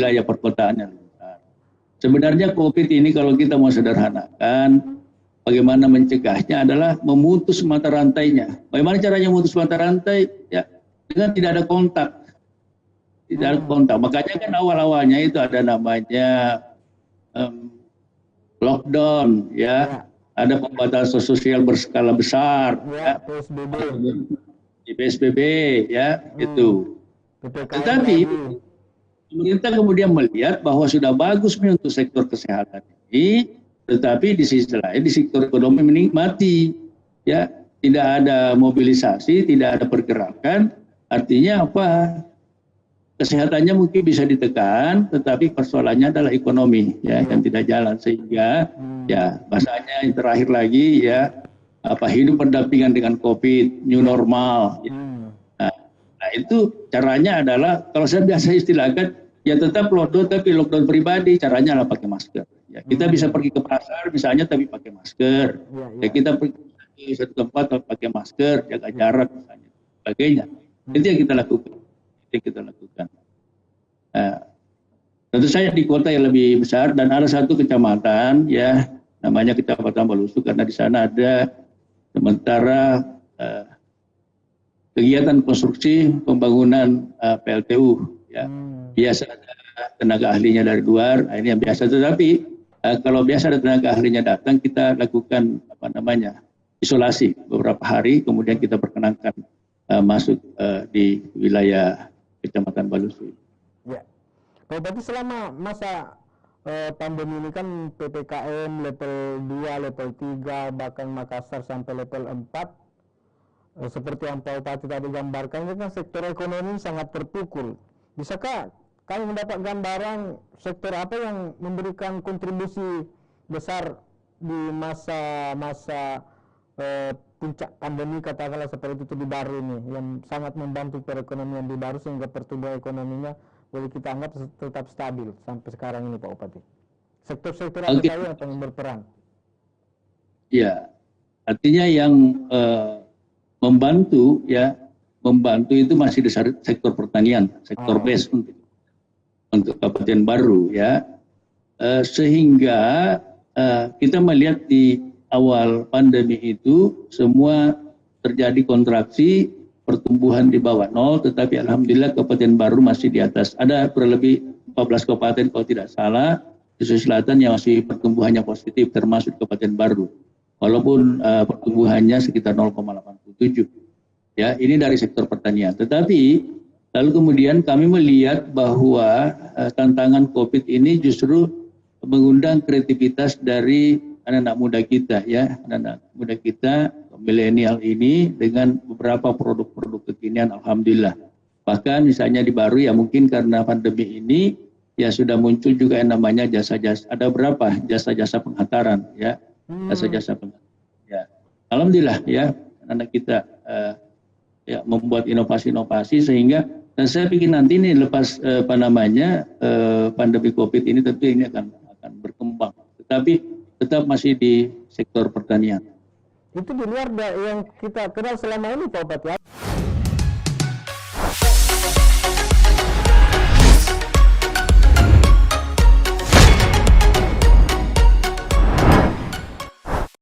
wilayah perkotaan yang besar. Sebenarnya COVID ini kalau kita mau sederhanakan, bagaimana mencegahnya adalah memutus mata rantainya. Bagaimana caranya memutus mata rantai? Ya, dengan tidak ada kontak. Tidak ada kontak. Makanya kan awal-awalnya itu ada namanya lockdown, ya. Ada pembatasan sosial berskala besar, ya. PSBB. Di PSBB, ya, itu. Tetapi pemerintah kemudian melihat bahwa sudah bagus untuk sektor kesehatan ini, tetapi di sisi lain di sektor ekonomi menikmati, ya, tidak ada mobilisasi, tidak ada pergerakan. Artinya apa? Kesehatannya mungkin bisa ditekan, tetapi persoalannya adalah ekonomi, ya, yang tidak jalan, sehingga ya bahasanya yang terakhir lagi, ya, hidup berdampingan dengan COVID, new normal. Ya. Nah itu caranya adalah kalau saya biasa istilahkan, ya tetap lockdown tapi lockdown pribadi, caranya adalah pakai masker. Ya, kita bisa pergi ke pasar misalnya tapi pakai masker. Ya, kita pergi ke satu tempat pakai masker, jaga jarak misalnya, sebagainya. Itu yang kita lakukan. Nah, tentu saja di kota yang lebih besar dan ada satu kecamatan, ya, namanya Kecamatan Balusu, karena di sana ada sementara kegiatan konstruksi pembangunan PLTU, ya. Biasa ada tenaga ahlinya dari luar, ini yang biasa. Tetapi kalau biasa ada tenaga ahlinya datang, kita lakukan isolasi beberapa hari, kemudian kita perkenankan masuk di wilayah Kecamatan Balusu. Ya. Berarti selama masa pandemi ini kan PPKM level 2, level 3, bahkan Makassar sampai level 4, seperti yang Pak Bupati tadi gambarkan, kan sektor ekonomi sangat terpukul. Bisakah kami mendapat gambaran sektor apa yang memberikan kontribusi besar di masa-masa puncak pandemi, katakanlah seperti itu, di Baru ini, yang sangat membantu perekonomian di Baru sehingga pertumbuhan ekonominya boleh kita anggap tetap stabil sampai sekarang ini, Pak Bupati? Sektor-sektor apa saja yang berperan? Ya, artinya yang membantu itu masih di sektor pertanian, sektor base untuk Kabupaten Baru, ya. Sehingga kita melihat di awal pandemi itu semua terjadi kontraksi, pertumbuhan di bawah nol, tetapi alhamdulillah Kabupaten Baru masih di atas. Ada kurang lebih 14 kabupaten kalau tidak salah di Sulawesi Selatan yang masih pertumbuhannya positif, termasuk Kabupaten Baru. Walaupun pertumbuhannya sekitar 0,87. Ya, ini dari sektor pertanian. Tetapi lalu kemudian kami melihat bahwa tantangan COVID ini justru mengundang kreativitas dari anak-anak muda kita, ya, anak-anak muda kita milenial ini dengan beberapa produk-produk kekinian, alhamdulillah. Bahkan misalnya di Baru, ya, mungkin karena pandemi ini ya sudah muncul juga yang namanya jasa-jasa. Ada berapa jasa-jasa penghantaran, ya, jasa-jasa penghantaran. Ya, alhamdulillah, ya, anak kita ya membuat inovasi-inovasi sehingga, dan saya pikir nanti ini lepas pandemi COVID ini tentu ini akan berkembang. Tetapi tetap masih di sektor pertanian. Itu di luar yang kita kenal selama ini, Pak Bupati.